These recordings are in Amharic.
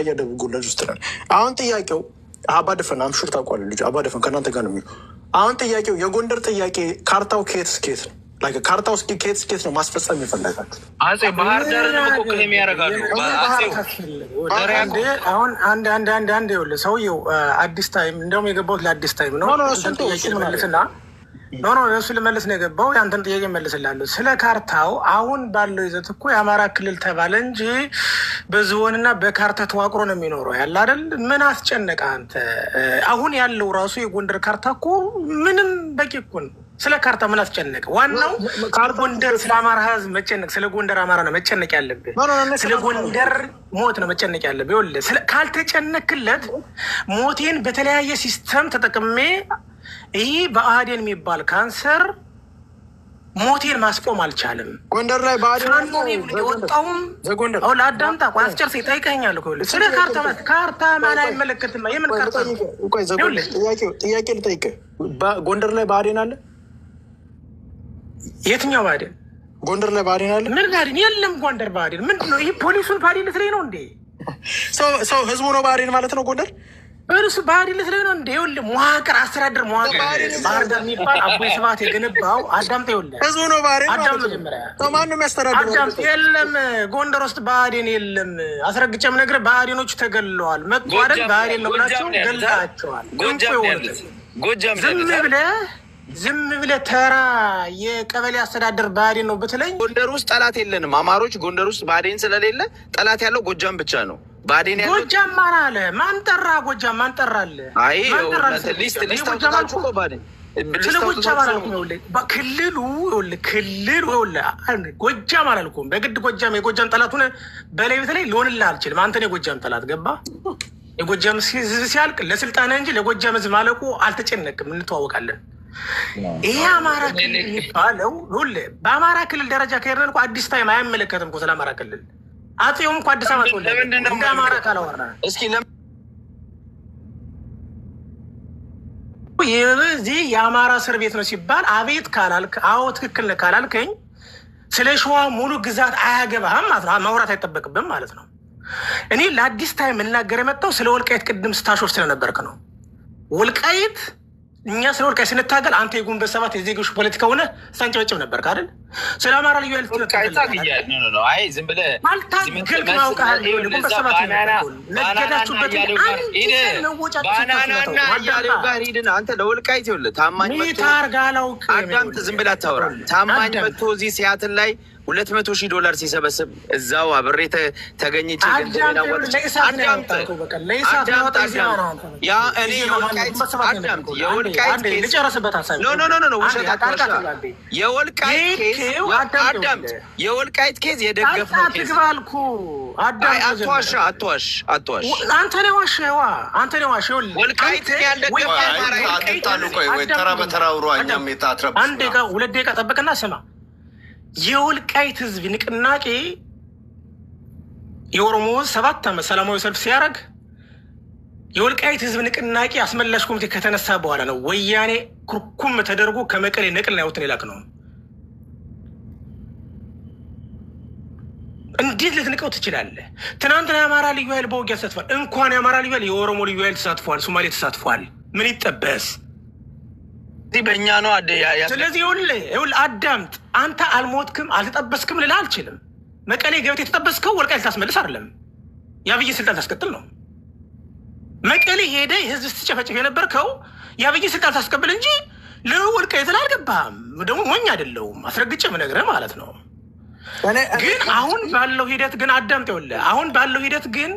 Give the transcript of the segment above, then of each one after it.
ያደጉ ጎለጅ ውስጥ ነን። አሁን ጥያቄው አባደፈን አምሹር ታውቋለህ ልጅ አባደፈን ከእናንተ ጋር ነው የሚለው። አሁን ጥያቄው የጎንደር ጥያቄ ካርታው ከየት እስከየት ነው? ካርታው እስኪ ከየት እስከየት ነው ማስፈጸም የፈለጋችሁ? አጼ ባህር ዳር ነው የሚያደርጋሉ። አሁን አንድ ይኸውልህ ሰውዬው አዲስ ታይም እንደውም የገባሁት ለአዲስ ታይም ነው። መልስና ኖ እሱ ልመልስ ነው የገባው። ያንተን ጥያቄ መልስላለሁ። ስለ ካርታው አሁን ባለው ይዘት እኮ የአማራ ክልል ተባለ እንጂ በዝሆንና በካርታ ተዋቅሮ ነው የሚኖረው ያለ አይደል? ምን አስጨነቀ አንተ? አሁን ያለው ራሱ የጎንደር ካርታ እኮ ምንም በቂ እኮ ነው። ስለ ካርታ ምን አስጨነቀ? ዋናው ጎንደር ስለ አማራ ህዝብ መጨነቅ፣ ስለ ጎንደር አማራ ነው መጨነቅ ያለብህ። ስለ ጎንደር ሞት ነው መጨነቅ ያለብህ። ይኸውልህ ካልተጨነክለት ሞቴን በተለያየ ሲስተም ተጠቅሜ ይህ በአዴን የሚባል ካንሰር ሞቴን ማስቆም አልቻለም። ጎንደር ላይ ወጣውም ለአዳምጣ አስጨርስ ይጠይቀኛል። ስለ ካርታ ማን አይመለከትም። የምን ካርታ ጥያቄ ልጠይቅህ። ጎንደር ላይ በአዴን አለ? የትኛው ብአዴን? ጎንደር ላይ ብአዴን አለ? ምን ብአዴን? የለም ጎንደር ብአዴን ምንድን ነው? ይህ ፖሊሱን ብአዴን ልትለኝ ነው እንዴ? ሰው ህዝቡ ነው ብአዴን ማለት ነው ጎንደር? እርሱ ብአዴን ልትለኝ ነው እንዴ? ይኸውልህ መዋቅር አስተዳደር መዋቅር ባህር ዳር የሚባል አቦይ ስብሐት የገነባው አዳምጠ። ይኸውልህ ህዝቡ ነው ብአዴን አዳምጠ። መጀመሪያ ማን ነው የሚያስተዳድረው? አዳምጠ። የለም ጎንደር ውስጥ ብአዴን የለም። አስረግጬም ነግሬህ ብአዴኖቹ ተገለዋል። መጡ አይደል? ብአዴን ነው ብላቸው ገላቸዋል። ዝም ብለህ ተራ የቀበሌ አስተዳደር ብአዴን ነው ብትለኝ፣ ጎንደር ውስጥ ጠላት የለንም። አማሮች ጎንደር ውስጥ ብአዴን ስለሌለ ጠላት ያለው ጎጃም ብቻ ነው። ብአዴን ያለው ጎጃም ማን አለ? ማን ጠራ? ጎጃም ማን ጠራለ? አይ ሊስት አውጥታችሁ እኮ ብአዴን ስለ ጎጃም አላልኩም። ክልሉ ጎጃም አላልኩም። በግድ ጎጃም የጎጃም ጠላት ሆነ በላይ በተለይ ሊሆንልህ አልችልም። አንተን የጎጃም ጠላት ገባ። የጎጃም ህዝብ ሲያልቅ ለስልጣን እንጂ ለጎጃም ህዝብ ማለቁ አልተጨነቅም። እንተዋወቃለን። ይሄ አማራ ክልል የሚባለው በአማራ ክልል ደረጃ ከሄድን እኮ አዲስ ታይም አያመለከትም እኮ ስለ አማራ ክልል። አፄውም እኮ አዲስ አበባ እንደ አማራ ካላወራ እስኪ ይህ የአማራ እስር ቤት ነው ሲባል አቤት ካላልክ፣ አዎ ትክክል ነህ ካላልከኝ ስለ ሸዋ ሙሉ ግዛት አያገባህም ማለት ነው። ማውራት አይጠበቅብህም ማለት ነው። እኔ ለአዲስ ታይም እናገር የመጣው ስለ ወልቃይት ቅድም ስታሾፍ ስለነበርክ ነው። ወልቃይት እኛ ስለ ወልቃይት ስንታገል አንተ የግንቦት ሰባት የዜጎች ፖለቲካ ሆነ ሳንጨበጭብ ነበር አይደል? ስለ አማራ ልዩ ኃይል ዝም ብለህ አልታገልክ ማውቃል። ግንቦት ሰባት ነገዳችሁበት አንተ ለወልቃይት ይኸውልህ ታማኝ አዳምጥ። ዝም ብለህ አታወራ። ታማኝ መጥቶ እዚህ ሲያትል ላይ $200,000 ሲሰበስብ እዛው አብሬ ተገኝቼ የወልቃይት ኬዝ የደገፍነው ኬዝ አትዋሽ። አንተ ነው ዋሸዋ። ወልቃይትን ያልደገፈ ተራ በተራ አውሮ እኛም የታትረብ 2 ደቂቃ ጠብቅና ስማ። የወልቃይት ህዝብ ንቅናቄ የኦሮሞ 7 ዓመት ሰላማዊ ሰልፍ ሲያደርግ የወልቃይት ህዝብ ንቅናቄ አስመላሽ ኮሚቴ ከተነሳ በኋላ ነው ወያኔ ኩርኩም ተደርጎ ከመቀሌ ነቅልና ያወጣን ይላክ ነው። እንዴት ልትንቀው ትችላለህ? ትናንትና የአማራ ልዩ ኃይል በውጊያ ተሳትፏል። እንኳን የአማራ ልዩ ኃይል የኦሮሞ ልዩ ኃይል ተሳትፏል። ሶማሌ ተሳትፏል። ምን ይጠበስ? በእኛ ነው። ስለዚህ ይኸውልህ አዳምጥ። አንተ አልሞትክም አልተጠበስክም ልልህ አልችልም። መቀሌ ገብተህ የተጠበስከው ወልቃይት ልታስመልስ አይደለም፣ የአብይ ስልጣን ታስቀጥል ነው። መቀሌ ሄደህ ህዝብ ስትጨፈጭፍ የነበርከው የአብይ ስልጣን ታስቀብል እንጂ ለወልቃይት አልገባህም። ደግሞ ሞኝ አይደለሁም፣ አስረግጬ የምነግርህ ማለት ነው። ግን አሁን ባለው ሂደት ግን አዳምጥ። ይኸውልህ አሁን ባለው ሂደት ግን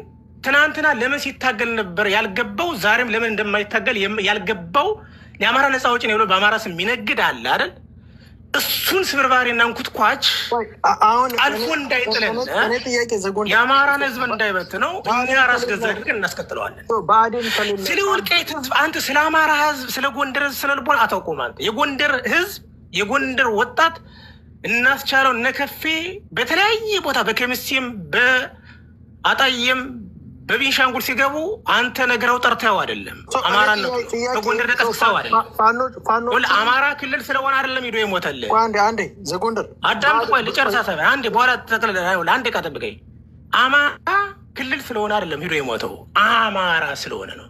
ትናንትና ለምን ሲታገል ነበር ያልገባው፣ ዛሬም ለምን እንደማይታገል ያልገባው የአማራ ነፃ አውጪ ነው ብሎ በአማራ ስም የሚነግድ አለ አይደል? እሱን ስብርባሪና እንኩትኳች አልፎ እንዳይጥለን የአማራን ህዝብ እንዳይበት ነው እኛ ራስ ገዛ አድርገን እናስቀጥለዋለን። ስለ ወልቃይት ህዝብ አንተ ስለ አማራ ህዝብ ስለ ጎንደር ህዝብ ስለ ልቦና አታውቁም። አንተ የጎንደር ህዝብ የጎንደር ወጣት እናስቻለው እነከፌ በተለያየ ቦታ በከሚሴም በአጣየም በቤንሻንጉል ሲገቡ አንተ ነገረው ጠርተው አይደለም። አማራ ነው በጎንደር ተቀስቀው አይደለም። አማራ ክልል ስለሆነ አይደለም ሄዶ የሞተልህ። አንዴ ዘጎንደር አዳምጥ። ቆይ ልጨርስ። አንዴ በኋላ ተጠቅልለ አንዴ ቃጠብቀኝ። አማራ ክልል ስለሆነ አይደለም ሄዶ የሞተው አማራ ስለሆነ ነው።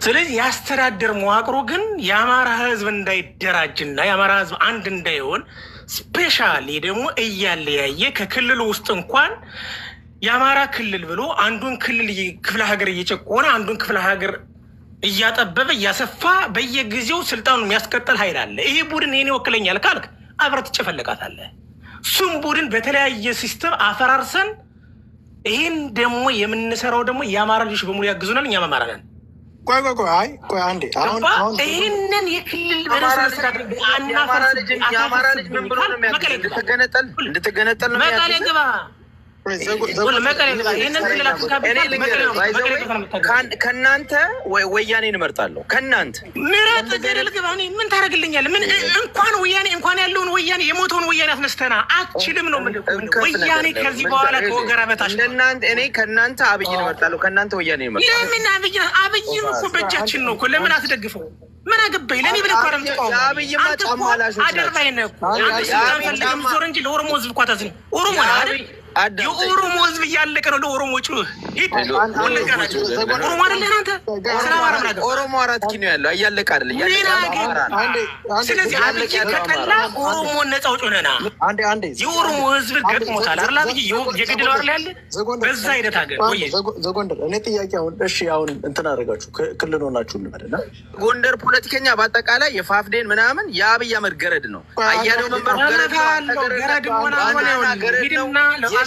ስለዚህ የአስተዳደር መዋቅሩ ግን የአማራ ህዝብ እንዳይደራጅና የአማራ ህዝብ አንድ እንዳይሆን ስፔሻሊ ደግሞ እያለያየ ከክልሉ ውስጥ እንኳን የአማራ ክልል ብሎ አንዱን ክልል ክፍለ ሀገር እየጨቆነ አንዱን ክፍለ ሀገር እያጠበበ እያሰፋ በየጊዜው ስልጣኑን የሚያስቀጥል ኃይል አለ። ይሄ ቡድን ይህን ይወክለኛል ካልክ አብረህ ትጨፈልቃታለህ። እሱም ቡድን በተለያየ ሲስተም አፈራርሰን ይህን ደግሞ የምንሰራው ደግሞ የአማራ ልጆች በሙሉ ያግዙናል። እኛም አማራ ነን። ቆይ አንዴ ይህንን የክልል የአማራ ልጅ ምን ብሎ ነው እንድትገነጠል ነው መቀሌ ግባ ከእናንተ ወያኔን እመርጣለሁ። ከእናንተ ምረጥ ገደል ግባ። ምን ታደርግልኛለህ? ምን እንኳን ወያኔ እንኳን ያለውን ወያኔ የሞተውን ወያኔ አስነስተና አትችልም ነው ወያኔ ከዚህ በኋላ ከወገራ በታች እኔ ከእናንተ አብይን እመርጣለሁ። ከእናንተ ወያኔን እመርጣለሁ። ለምን አብይን እኮ በእጃችን ነው እኮ ለምን አትደግፈው? ምን አገባኝ? ለኔ ብለህ እኮ አይደል ተቃውሞ አንተ እኮ አደርባይ ነህ እኮ አንተ ስልጣን ፈልገህ ዞር እንጂ ለኦሮሞ ህዝብ እኮ አታዝንም። ኦሮሞ ነህ አይደል? የኦሮሞ ህዝብ እያለቀ ነው። ለኦሮሞ ጩህ ኦሮሞ አይደለህ አንተ? ኦሮሞ 4 ኪሎ ያለው እያለቀ አይደል? ስለዚህ አብይ ከቀላ ኦሮሞ ነፃ አውጪ ሆነና የኦሮሞ ህዝብ ገጥሞታል አይደል? አብይ የገድለው አይደል ያለ በዛ ሂደት አገር ወይ ዘጎንደር እኔ ጥያቄ አሁን እንትን አደረጋችሁ ክልል ሆናችሁ እንበልና ጎንደር ፖለቲከኛ በአጠቃላይ የፋፍዴን ምናምን የአብይ አህመድ ገረድ ነው። አያሌው መንበር ገረድ ነው።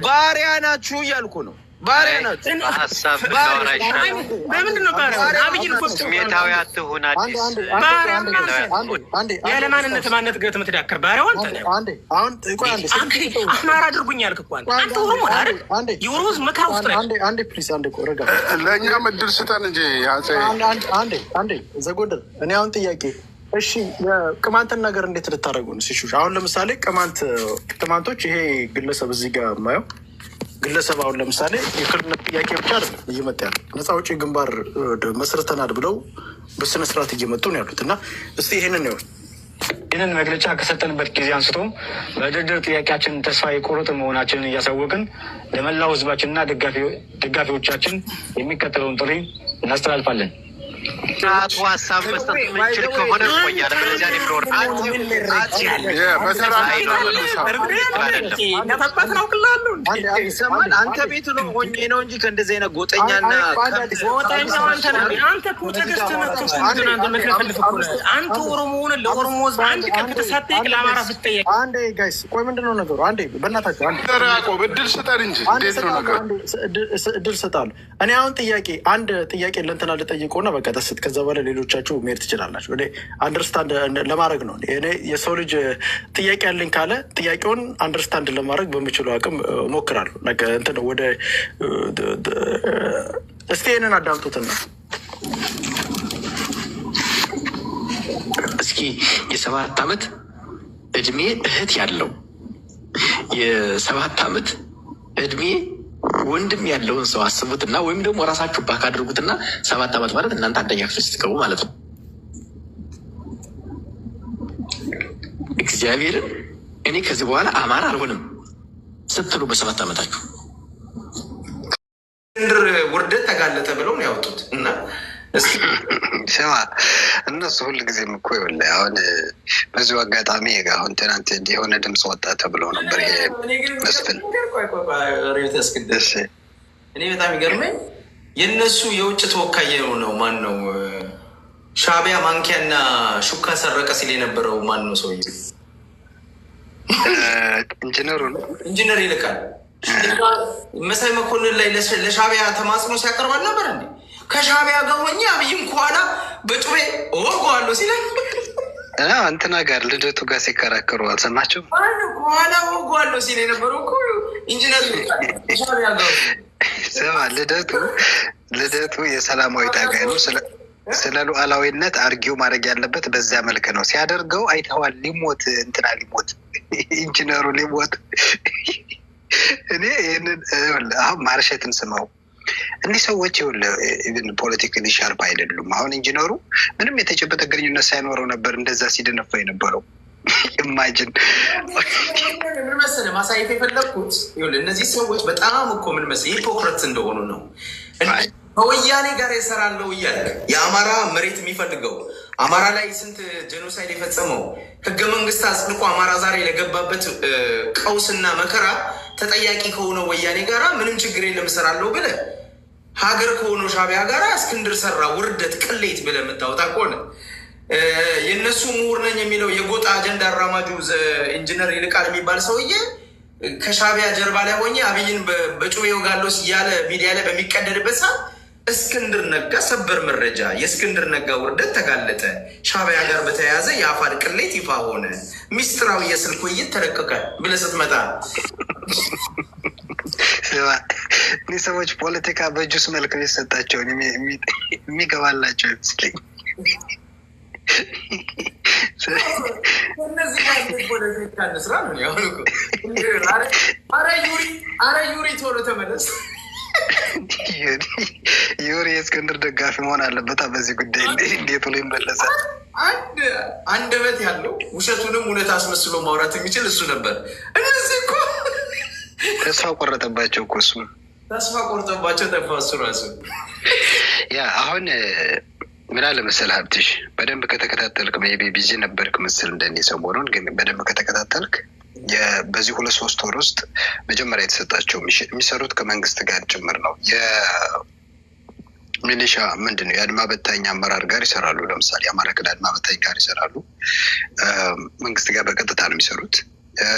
ባሪያ ናችሁ እያልኩ ነው። ባሪያ ናችሁ። ስሜታዊ አትሁን። ያለ ማንነት ማንነት ገት ምትዳክር ባሪያው አንተ ነህ። አማራ አድርጉኝ ያልክ እኮ አንተ ኦሮሞ አይደል? የኦሮሞ ህዝብ መከራ ውስጥ ነው። ለእኛም እድል ስጠን እንጂ አንዴ ዘጎንደር እኔ አሁን ጥያቄ እሺ የቅማንትን ነገር እንዴት ልታደርጉ ነው? ሲሹ አሁን ለምሳሌ ቅማንቶች ይሄ ግለሰብ እዚህ ጋር የማየው ግለሰብ አሁን ለምሳሌ የክልልነት ጥያቄ ብቻ አይደለም እየመጣ ያለ ነፃ አውጪ ግንባር መስርተናል ብለው በስነስርዓት እየመጡ ነው ያሉት እና እስቲ ይህንን መግለጫ ከሰጠንበት ጊዜ አንስቶ በድርድር ጥያቄያችን ተስፋ የቆረጥ መሆናችንን እያሳወቅን ለመላው ህዝባችንና ደጋፊዎቻችን የሚከተለውን ጥሪ እናስተላልፋለን። ሰዓቱ ሀሳብ መስጠት የምንችል ከሆነ ቆያለ በለዚያ ይሰማል። አንተ ቤት ነው ሆኜ ነው እንጂ ከእንደዚህ አይነት ጎጠኛና አንተ ኦሮሞውን ለኦሮሞ ህዝብ አንድ ቀን ከተሳተቅ ለአማራ ስትጠየቅ አንዴ ጋይስ ቆይ ምንድን ነው ነገሩ? አንዴ በእናታቸው እድል ስጠን እንጂ እንዴት ነው ነገሩ? እድል ስጣለሁ። እኔ አሁን አንድ ጥያቄ ለእንትና ልጠይቀውና በቃ ተስት ከዛ በኋላ ሌሎቻችሁ መሄድ ትችላላችሁ። እኔ አንደርስታንድ ለማድረግ ነው። እኔ የሰው ልጅ ጥያቄ ያለኝ ካለ ጥያቄውን አንደርስታንድ ለማድረግ በምችለው አቅም እሞክራለሁ። እንትን ወደ እስቲ ይህንን አዳምጡትና እስኪ የ7 ዓመት እድሜ እህት ያለው የ7 ዓመት እድሜ ወንድም ያለውን ሰው አስቡትና ወይም ደግሞ ራሳችሁ ባክ አድርጉትና 7 ዓመት ማለት እናንተ አንደኛ ክፍል ስትገቡ ማለት ነው። እግዚአብሔርን እኔ ከዚህ በኋላ አማራ አልሆንም ስትሉ በ7 ዓመታችሁ እንድር ውርደት ተጋለጠ ብለው ነው ያወጡት እና ስማ እነሱ ሁልጊዜም እኮ ይኸውልህ አሁን በዚሁ አጋጣሚ አሁን ትናንት የሆነ ድምፅ ወጣ ተብለው ነበር። ይሄ መስፍን እኔ በጣም ይገርመኝ የእነሱ የውጭ ተወካይ ነው። ማን ነው ሻዕቢያ ማንኪያና ሹካ ሰረቀ ሲል የነበረው ማን ነው ሰውዬ? ኢንጂነሩ ነው። ኢንጂነር ይልቃል መሳይ መኮንን ላይ ለሻዕቢያ ተማጽኖ ሲያቀርባል ነበር እንዴ? ከሻዕቢያ ጋር ሆኜ አብይም ከኋላ በጩቤ ወጓለሁ ሲል እንትና ጋር ልደቱ ጋር ሲከራከሩ አልሰማችሁም? ከኋላ ወጓለሁ ሲል የነበረው እኮ ኢንጂነር ሻዕቢያ ጋር ስማ ልደቱ የሰላማዊ ታጋይ ነው። ስለ ሉዓላዊነት አርጊው ማድረግ ያለበት በዚያ መልክ ነው። ሲያደርገው አይተዋል። ሊሞት ኢንጂነሩ ሊሞት እኔ ይህንን አሁን ማርሸትን ስማው እኒህ ሰዎች ይኸውልህ ፖለቲካሊ ሻርፕ አይደሉም። አሁን ኢንጂነሩ ምንም የተጨበጠ ግንኙነት ሳይኖረው ነበር እንደዛ ሲደነፋ የነበረው። ኢማጂን ምን መሰለህ ማሳየት የፈለግኩት ይኸውልህ እነዚህ ሰዎች በጣም እኮ ምን መሰለህ ሂፖክራትስ እንደሆኑ ነው። ከወያኔ ጋር የሰራለው እያለ የአማራ መሬት የሚፈልገው አማራ ላይ ስንት ጄኖሳይድ የፈጸመው ህገ መንግስት አጽድቆ አማራ ዛሬ ለገባበት ቀውስና መከራ ተጠያቂ ከሆነው ወያኔ ጋራ ምንም ችግር የለም እሰራለሁ ብለህ ሀገር ከሆነው ሻዕቢያ ጋራ እስክንድር ሰራ ውርደት ቅሌት ብለህ የምታወጣ ከሆነ የእነሱ ምሁር ነኝ የሚለው የጎጣ አጀንዳ አራማጁ ኢንጂነር ይልቃል የሚባል ሰውዬ ከሻዕቢያ ጀርባ ላይ ሆኜ አብይን በጩቤ ወጋለሁ እያለ ሚዲያ ላይ በሚቀደድበት ሰዓት እስክንድር ነጋ ሰበር መረጃ የእስክንድር ነጋ ውርደት ተጋለጠ፣ ሻዕቢያ ጋር በተያያዘ የአፋድ ቅሌት ይፋ ሆነ፣ ሚስጥራዊ የስልክ ውይይት ተለቀቀ ብለህ ስትመጣ እኒህ ሰዎች ፖለቲካ በጁስ መልክ ሊሰጣቸውን የሚገባላቸው ይመስለኝ። አረ ዩሪ ቶሎ ተመለስ። ዩሪ የእስክንድር ደጋፊ መሆን አለበት በዚህ ጉዳይ። እንዴት ብሎ ይመለሳል? አንደበት ያለው ውሸቱንም እውነት አስመስሎ ማውራት የሚችል እሱ ነበር። እነዚህ እኮ ተስፋ ቆረጠባቸው እኮ እሱ ተስፋ ቆርጠባቸው ጠፋ እሱ ራሱ። ያ አሁን ምን አለ መሰለህ ሀብትሽ፣ በደንብ ከተከታተልክ ሜይ ቢ ቢዚ ነበርክ መሰል እንደኔ ሰሞኑን፣ ግን በደንብ ከተከታተልክ በዚህ 2-3 ወር ውስጥ መጀመሪያ የተሰጣቸው የሚሰሩት ከመንግስት ጋር ጭምር ነው። የሚሊሻ ምንድን ነው የአድማ በታኝ አመራር ጋር ይሰራሉ። ለምሳሌ የአማራ ክልል አድማ በታኝ ጋር ይሰራሉ። መንግስት ጋር በቀጥታ ነው የሚሰሩት።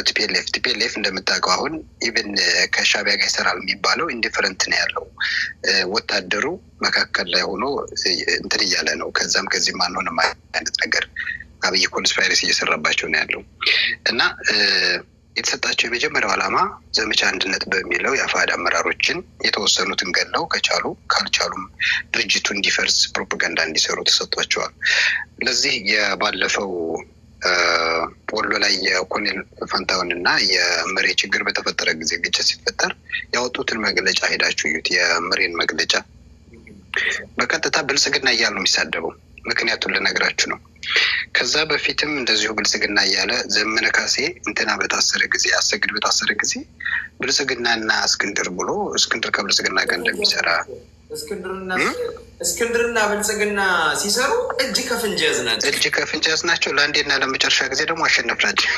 ቲፒኤልኤፍ እንደምታውቀው አሁን ኢቨን ከሻዕቢያ ጋር ይሰራል የሚባለው ኢንዲፈረንት ነው ያለው። ወታደሩ መካከል ላይ ሆኖ እንትን እያለ ነው። ከዛም ከዚህም አንሆንም አይነት ነገር አብይ ኮንስፓይረሲ እየሰራባቸው ነው ያለው እና የተሰጣቸው የመጀመሪያው ዓላማ ዘመቻ አንድነት በሚለው የአፋሕድ አመራሮችን የተወሰኑትን ገለው ከቻሉ ካልቻሉም ድርጅቱ እንዲፈርስ ፕሮፓጋንዳ እንዲሰሩ ተሰጥቷቸዋል። ለዚህ የባለፈው ወሎ ላይ የኮሎኔል ፋንታሁን እና የመሬ ችግር በተፈጠረ ጊዜ ግጭት ሲፈጠር ያወጡትን መግለጫ ሄዳችሁ እዩት። የመሬን መግለጫ በቀጥታ ብልጽግና እያሉ የሚሳደበው ምክንያቱን ልነግራችሁ ነው። ከዛ በፊትም እንደዚሁ ብልጽግና እያለ ዘመነ ካሴ እንትና በታሰረ ጊዜ አሰግድ በታሰረ ጊዜ ብልጽግናና እስክንድር ብሎ እስክንድር ከብልጽግና ጋር እንደሚሰራ እስክንድርና ብልጽግና ሲሰሩ እጅ ከፍንጅ ያዝናቸው እጅ ከፍንጅ ያዝናቸው። ለአንዴና ለመጨረሻ ጊዜ ደግሞ አሸነፍናቸው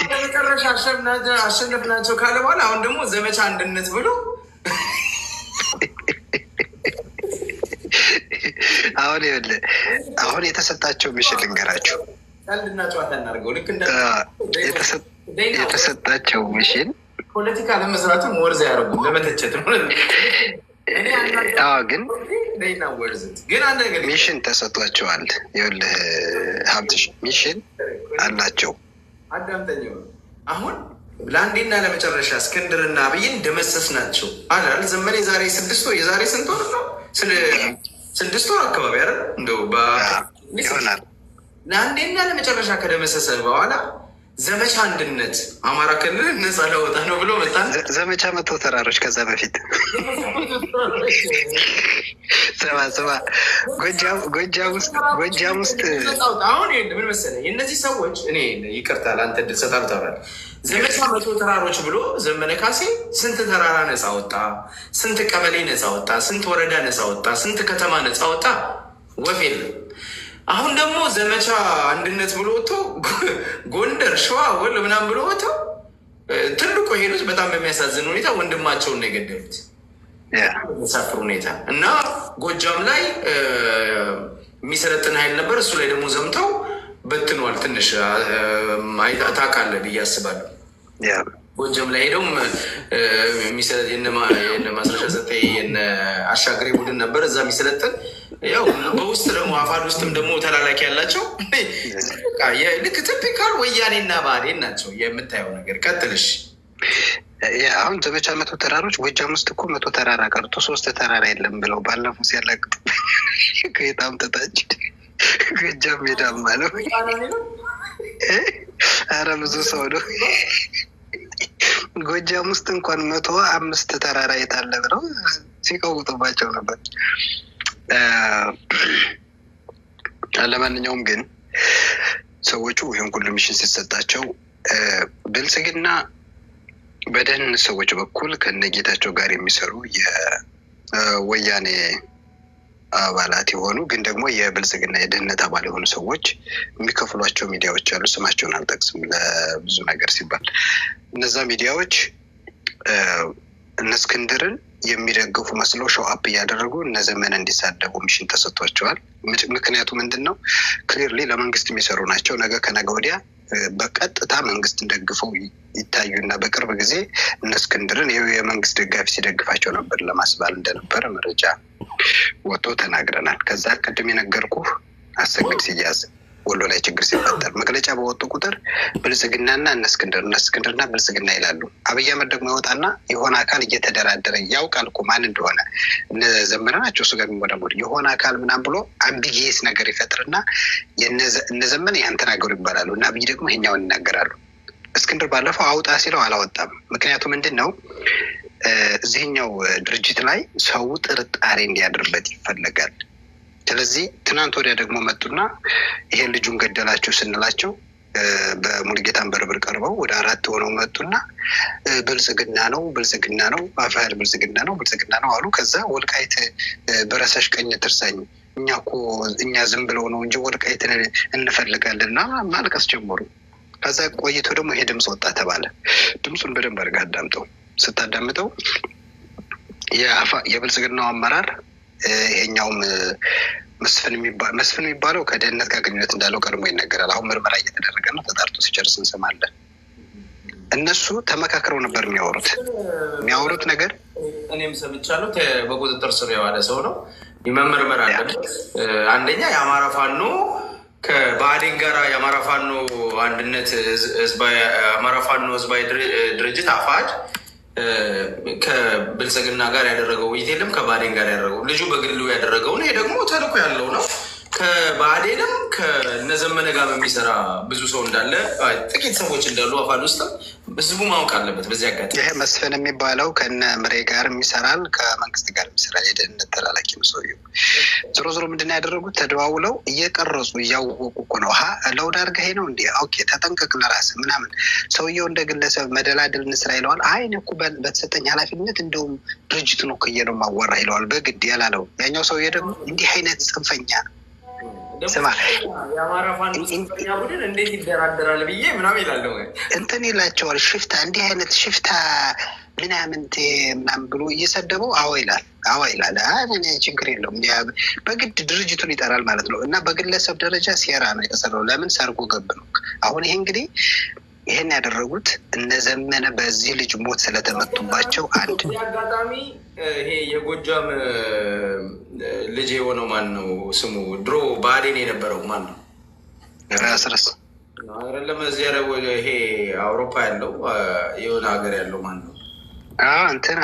ለመጨረሻ አሸነፍናቸው ካለ በኋላ አሁን ደግሞ ዘመቻ አንድነት ብሎ አሁን የተሰጣቸው ሚሽን ልንገራቸው። የተሰጣቸው ሚሽን ፖለቲካ ለመስራትም ወርዝ ያደረጉ ለመተቸት ነው። ግን ሚሽን ተሰጥቷቸዋል። ይኸውልህ ሀብትሽ ሚሽን አላቸው። አዳምጠኝ። አሁን ለአንዴና ለመጨረሻ እስክንድርና አብይን ደመሰስ ናቸው አላል ዘመን የዛሬ 6 ወር የዛሬ ስንት ወር ነው? 6 ወር አካባቢ አይደል? እንደው ይሆናል። ለአንዴና ለመጨረሻ ከደመሰሰ በኋላ ዘመቻ አንድነት አማራ ክልል ነፃ ላወጣ ነው ብሎ መጣን። ዘመቻ 100 ተራሮች ከዛ በፊት ስማ ጎጃም ውስጥ አሁን ምን መሰለህ የእነዚህ ሰዎች እኔ ይቅርታ ለአንተ ድል ሰጣል ታውራለህ። ዘመቻ 100 ተራሮች ብሎ ዘመነ ካሴ ስንት ተራራ ነፃ ወጣ፣ ስንት ቀበሌ ነፃ ወጣ፣ ስንት ወረዳ ነፃ ወጣ፣ ስንት ከተማ ነፃ ወጣ፣ ወፍ የለም። አሁን ደግሞ ዘመቻ አንድነት ብሎ ወጥቶ ጎንደር፣ ሸዋ፣ ወሎ ምናምን ብሎ ወጥቶ ትልቁ ሄዱት። በጣም በሚያሳዝን ሁኔታ ወንድማቸውን ነው የገደሉት የሚያሳፍር ሁኔታ እና ጎጃም ላይ የሚሰለጥን ኃይል ነበር። እሱ ላይ ደግሞ ዘምተው በትኗል። ትንሽ ታውቃለህ ብዬ አስባለሁ። ጎጃም ላይ ሄደውም የነ ማስረሻ ሰጠኝ የነ አሻግሬ ቡድን ነበር እዛ የሚሰለጥን። ያው በውስጥ ደግሞ አፋድ ውስጥም ደግሞ ተላላኪ ያላቸው ልክ ቲፒካል ወያኔና ብአዴን ናቸው የምታየው ነገር። ቀጥልሽ። አሁን ዘመቻ 100 ተራሮች ጎጃም ውስጥ እኮ 100 ተራራ ቀርቶ 3 ተራራ የለም ብለው ባለፈው ሲያላግጡ ከየጣም ተታች ጎጃም ሜዳማ ነው። ኧረ ብዙ ሰው ነው። ጎጃም ውስጥ እንኳን 105 ተራራ የታለ ብለው ሲቀውጡባቸው ነበር። ለማንኛውም ግን ሰዎቹ ይህን ሁሉ ሚሽን ሲሰጣቸው ብልጽግና በደህንነት ሰዎች በኩል ከነጌታቸው ጋር የሚሰሩ የወያኔ አባላት የሆኑ ግን ደግሞ የብልጽግና የደህንነት አባል የሆኑ ሰዎች የሚከፍሏቸው ሚዲያዎች አሉ። ስማቸውን አልጠቅስም ለብዙ ነገር ሲባል እነዛ ሚዲያዎች እነ እስክንድርን የሚደግፉ መስለው ሾው አፕ እያደረጉ እነ ዘመነ እንዲሳደቡ ሚሽን ተሰጥቷቸዋል። ምክንያቱ ምንድን ነው? ክሊርሊ ለመንግስት የሚሰሩ ናቸው። ነገ ከነገ ወዲያ በቀጥታ መንግስትን ደግፈው ይታዩና በቅርብ ጊዜ እነ እስክንድርን የመንግስት ደጋፊ ሲደግፋቸው ነበር ለማስባል እንደነበረ መረጃ ወጥቶ ተናግረናል። ከዛ ቅድም የነገርኩህ አሰግድ ሲያዝ ወሎ ላይ ችግር ሲፈጠር መግለጫ በወጡ ቁጥር ብልጽግናና እነ እስክንድርና ብልጽግና ይላሉ። አብይ አህመድ ደግሞ ይወጣና የሆነ አካል እየተደራደረ ያውቃል እኮ ማን እንደሆነ እነ ዘመነ ናቸው እሱ ጋር የሚወዳወድ የሆነ አካል ምናምን ብሎ አምቢጌስ ነገር ይፈጥርና እነ ዘመነ ያን ተናገሩ ይባላሉ እና አብይ ደግሞ ይሄኛውን ይናገራሉ። እስክንድር ባለፈው አውጣ ሲለው አላወጣም። ምክንያቱ ምንድን ነው? እዚህኛው ድርጅት ላይ ሰው ጥርጣሬ እንዲያድርበት ይፈለጋል። ስለዚህ ትናንት ወዲያ ደግሞ መጡና ይሄን ልጁን ገደላቸው ስንላቸው በሙሉጌታን በርብር ቀርበው ወደ 4 ሆነው መጡና ብልጽግና ነው አፋር ብልጽግና ነው አሉ። ከዛ ወልቃይት በረሳሽ ቀኝ ትርሳኝ እኛ ዝም ብለው ነው እንጂ ወልቃይትን እንፈልጋለንና ማልቀስ ጀመሩ። ከዛ ቆይቶ ደግሞ ይሄ ድምፅ ወጣ ተባለ። ድምፁን በደንብ አድርገህ አዳምጠው። ስታዳምጠው የብልጽግናው አመራር ይሄኛውም መስፍን የሚባለው ከደህንነት ጋር ግንኙነት እንዳለው ቀድሞ ይነገራል። አሁን ምርመራ እየተደረገ ነው። ተጣርቶ ሲጨርስ እንሰማለን። እነሱ ተመካክረው ነበር የሚያወሩት ነገር እኔም ሰምቻለሁ። በቁጥጥር ስር የዋለ ሰው ነው። መመርመር አለበት። አንደኛ የአማራ ፋኖ ከባህዴን ጋራ የአማራ ፋኖ አንድነት አማራ ፋኖ ህዝባዊ ድርጅት አፋድ ከብልጽግና ጋር ያደረገው ውይይት የለም። ከባህዴን ጋር ያደረገው ልጁ በግሉ ያደረገውን ይሄ ደግሞ ተልዕኮ ያለው ነው። ከባህዴንም ከነዘመነ ጋር የሚሰራ ብዙ ሰው እንዳለ ጥቂት ሰዎች እንዳሉ አፋድ ውስጥም ህዝቡ ማወቅ አለበት። በዚህ አጋጣሚ ይሄ መስፍን የሚባለው ከነ ምሬ ጋር የሚሰራል፣ ከመንግስት ጋር የሚሰራል የደህንነት ተላላኪ ነው ሰውዬው። ዞሮ ዞሮ ምንድን ነው ያደረጉት? ተደዋውለው እየቀረጹ እያወቁ እኮ ነው። ለውድ አድርገህ ነው እንዲ ኦኬ፣ ተጠንቀቅ ለራስህ ምናምን። ሰውየው እንደ ግለሰብ መደላደል እንስራ ይለዋል። እኔ እኮ በተሰጠኝ ኃላፊነት እንደውም ድርጅቱ ነው ክየ ነው ማዋራ ይለዋል። በግድ ያላለው ያኛው ሰውዬ ደግሞ እንዲህ አይነት ጽንፈኛ ነው። ስማ የአማራ ፋኖ ጽንፈኛ ቡድን እንዴት ይደራደራል ብዬ ምናምን ይላለሁ እንትን ይላቸዋል። ሽፍታ እንዲህ አይነት ሽፍታ ምናምን ብሎ እየሰደበው አዎ ይላል። ችግር የለውም በግድ ድርጅቱን ይጠራል ማለት ነው። እና በግለሰብ ደረጃ ሴራ ነው የተሰራው። ለምን ሰርጎ ገብ ነው። አሁን ይሄ እንግዲህ ይሄን ያደረጉት እነ ዘመነ በዚህ ልጅ ሞት ስለተመቱባቸው አንድ አጋጣሚ ይሄ የጎጃም ልጅ የሆነው ማን ነው ስሙ? ድሮ ብአዴን የነበረው ማን ነው? ራስረስ አይደለም። እዚያ ይሄ አውሮፓ ያለው የሆነ ሀገር ያለው ማን ነው? እንትና